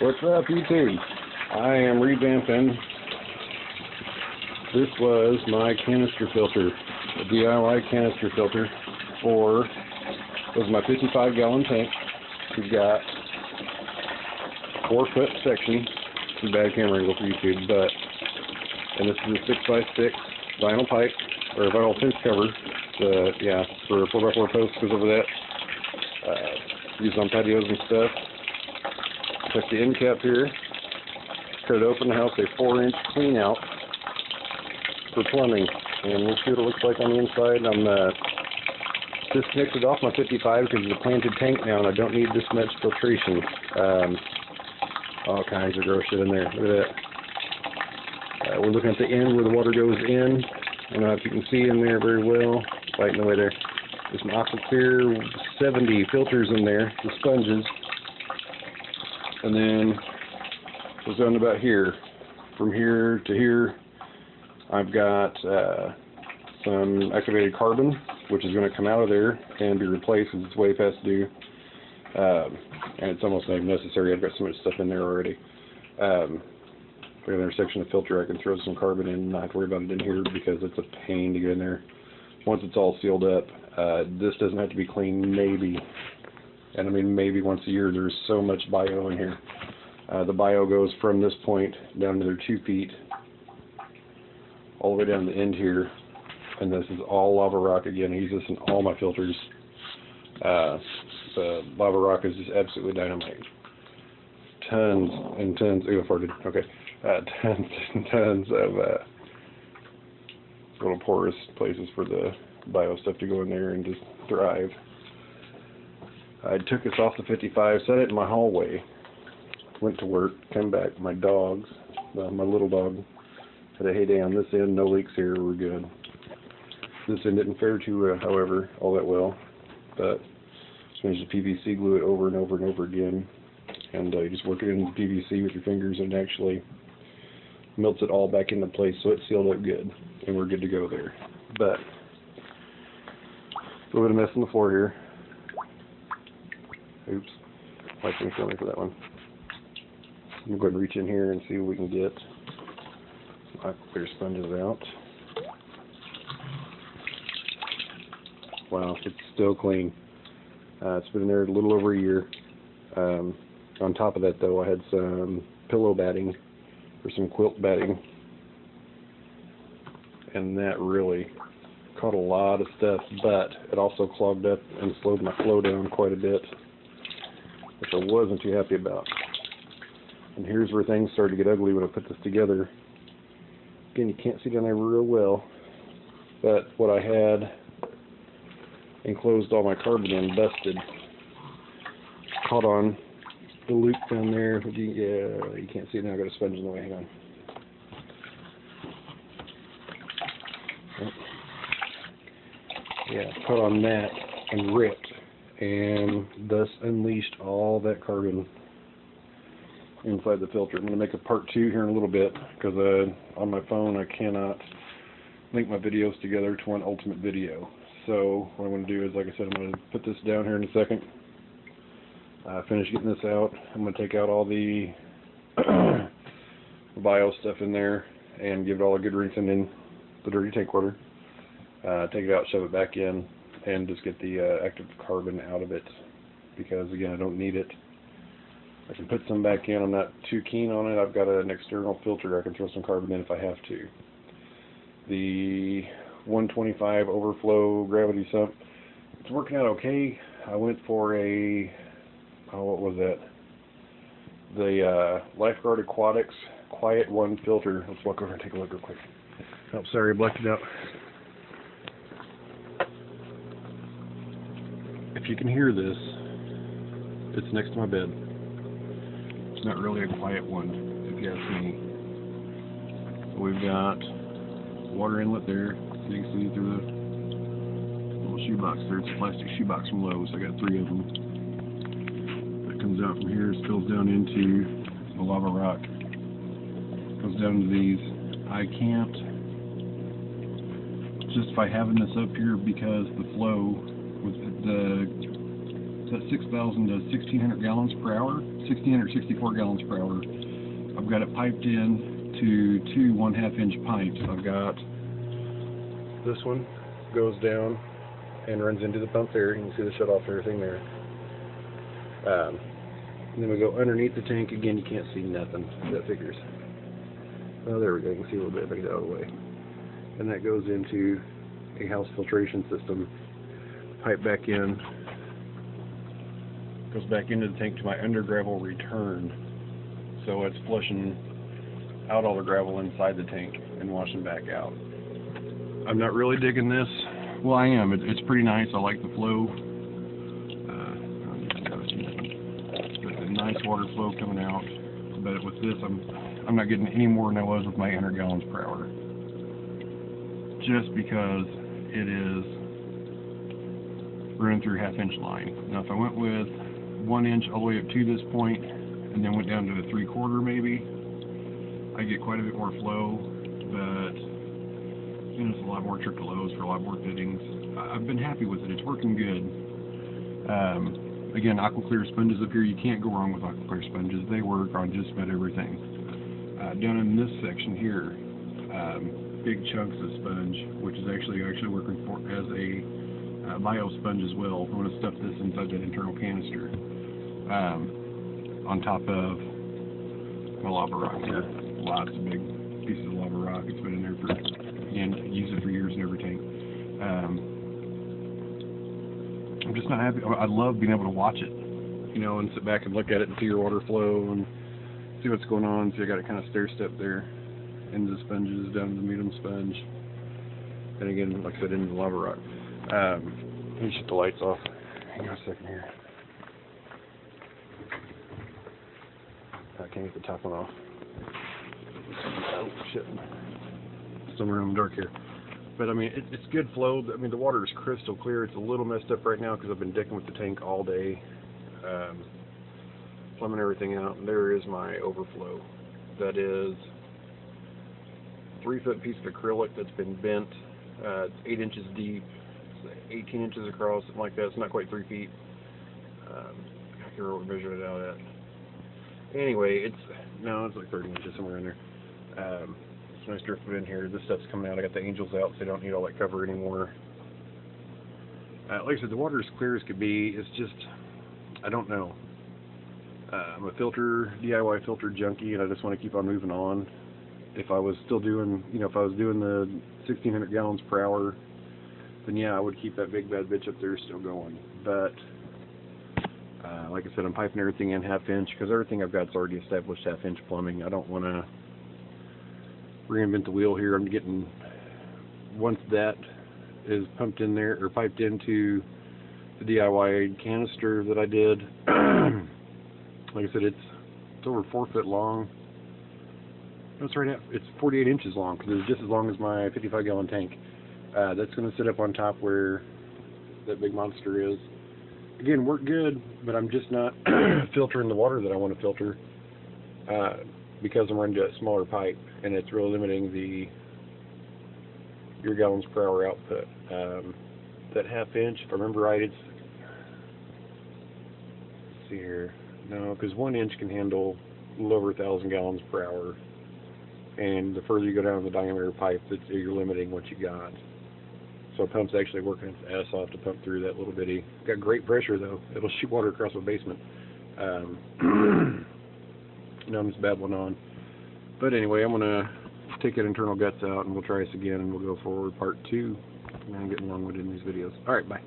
What's up, YouTube? I am revamping. This was my canister filter, a DIY canister filter for, this is my 55-gallon tank. We've got a 4-foot section. It's a bad camera angle for YouTube, and this is a 6x6 vinyl pipe, or vinyl fence cover. For a 4x4 post goes over that. Used on patios and stuff. Took the end cap here, cut it open, the house a 4-inch clean out for plumbing, and we'll see what it looks like on the inside. I'm disconnected off my 55 because it's a planted tank now, and I don't need this much filtration. All kinds of gross shit in there. Look at that. We're looking at the end where the water goes in. I don't know if you can see in there very well. Lighting away there. There's some Aquaclear 70 filters in there, the sponges. And then it goes down to about here. From here to here, I've got some activated carbon, which is going to come out of there and be replaced because it's way past due. And it's almost not even necessary. I've got so much stuff in there already. Another section of filter I can throw some carbon in and not have to worry about it in here because it's a pain to get in there. Once it's all sealed up, this doesn't have to be cleaned, maybe. And I mean maybe once a year. There's so much bio in here. The bio goes from this point down another 2 feet, all the way down to the end here. And this is all lava rock again. I use this in all my filters. The lava rock is just absolutely dynamite. Tons and tons. Ooh, I farted. Okay. Tons and tons of little porous places for the bio stuff to go in there and just thrive. I took this off the 55, set it in my hallway, went to work, came back. My dogs, my little dog, had a heyday on this end. No leaks here. We're good. This end didn't fare too, however, all that well, but just managed to PVC glue it over and over and over again, and you just work it into PVC with your fingers, and it actually melts it all back into place, so it's sealed up good, and we're good to go there. But a little bit of mess on the floor here. Oops, might be filming for that one. I'm going to reach in here and see what we can get. Some clear sponges out. Wow, it's still clean. It's been in there a little over a year. On top of that, though, I had some pillow batting, or some quilt batting, and that really caught a lot of stuff, but it also clogged up and slowed my flow down quite a bit, which I wasn't too happy about. And here's where things started to get ugly when I put this together. Again, you can't see down there real well, but what I had enclosed all my carbon in busted. Caught on the loop down there. Yeah, you can't see it now. I got a sponge in the way. Hang on. Yeah, caught on that and ripped, and thus unleashed all that carbon inside the filter. I'm going to make a part 2 here in a little bit because on my phone I cannot link my videos together to one ultimate video. So what I'm going to do is, like I said, I'm going to put this down here in a second. Finish getting this out. I'm going to take out all the bio stuff in there and give it all a good rinsing in the dirty tank water. Take it out, shove it back in, and just get the active carbon out of it because, again, I don't need it. I can put some back in. I'm not too keen on it. I've got an external filter. I can throw some carbon in if I have to. The 125 overflow gravity sump, it's working out okay. I went for a, what was that? The Lifeguard Aquatics Quiet 1 filter. Let's walk over and take a look real quick. Oh, sorry, I blacked it out. If you can hear this, it's next to my bed. It's not really a quiet one, if you ask me. We've got water inlet there, so you can see through the little shoebox there. It's a plastic shoebox from Lowe's. I got 3 of them. That comes out from here, spills down into the lava rock. Goes down to these. I can't justify having this up here because the flow with the set 6,000 to 1,600 gallons per hour, 1,664 gallons per hour. I've got it piped in to two 1/2 inch pipes. I've got this one goes down and runs into the pump there. You can see the shut off and everything there. And then we go underneath the tank. Again, you can't see nothing. That figures. Oh, there we go. You can see a little bit if I get out of the way. And that goes into a house filtration system. Pipe back in. Goes back into the tank to my under gravel return. So it's flushing out all the gravel inside the tank and washing back out. I'm not really digging this. Well, I am. It's pretty nice. I like the flow. It's a nice water flow coming out. But with this, I'm not getting any more than I was with my 100 gallons per hour. Just because it is running through 1/2 inch line. Now, if I went with 1 inch all the way up to this point, and then went down to the 3/4 maybe, I get quite a bit more flow, but you know, it's a lot more trip to lows for a lot more fittings. I've been happy with it. It's working good. Again, AquaClear sponges up here, you can't go wrong with AquaClear sponges. They work on just about everything. Down in this section here, big chunks of sponge, which is actually working as a bio sponge as well. I'm going to stuff this inside that internal canister. On top of my lava rock here. Lots of big pieces of lava rock. It's been in there for, again, use it for years in every tank. I'm just not happy. I love being able to watch it, you know, and sit back and look at it and see your water flow and see what's going on. See, I got it kind of stair step there into the sponges, down to the medium sponge, and again, like I said, into the lava rock. Let me shut the lights off. Hang on a second here. I can't get the top one off. Oh, shit. Somewhere in the dark here. But, I mean, it's good flow. I mean, the water is crystal clear. It's a little messed up right now because I've been dicking with the tank all day. Plumbing everything out. And there is my overflow. That is a 3-foot piece of acrylic that's been bent. It's 8 inches deep. It's 18 inches across, something like that. It's not quite 3 feet. I can't remember what we measured it out at. Anyway, it's like 30 inches, somewhere in there. It's nice driftwood in here. This stuff's coming out. I got the angels out, so they don't need all that cover anymore. Like I said, the water is clear as could be. It's just, I don't know. I'm a DIY filter junkie, and I just want to keep on moving on. If I was still doing, if I was doing the 1,600 gallons per hour, then yeah, I would keep that big bad bitch up there still going. But like I said, I'm piping everything in 1/2 inch because everything I've got is already established 1/2 inch plumbing. I don't want to reinvent the wheel here. I'm getting, once that is pumped in there or piped into the DIY canister that I did, like I said, it's over 4 foot long. That's right, it's 48 inches long because it's just as long as my 55 gallon tank. That's going to sit up on top where that big monster is. Again, work good, but I'm just not filtering the water that I want to filter because I'm running to a smaller pipe, and it's really limiting your gallons per hour output. That 1/2 inch, if I remember right, let's see here, no, because 1 inch can handle a little over 1,000 gallons per hour, and the further you go down the diameter of pipe, you're limiting what you got. So a pump's actually working its ass off to pump through that little bitty. Got great pressure though. It'll shoot water across the basement. Now I'm just babbling on. But anyway, I'm gonna take that internal guts out and we'll try this again and we'll go forward part 2. I'm getting long-winded in these videos. Alright, bye.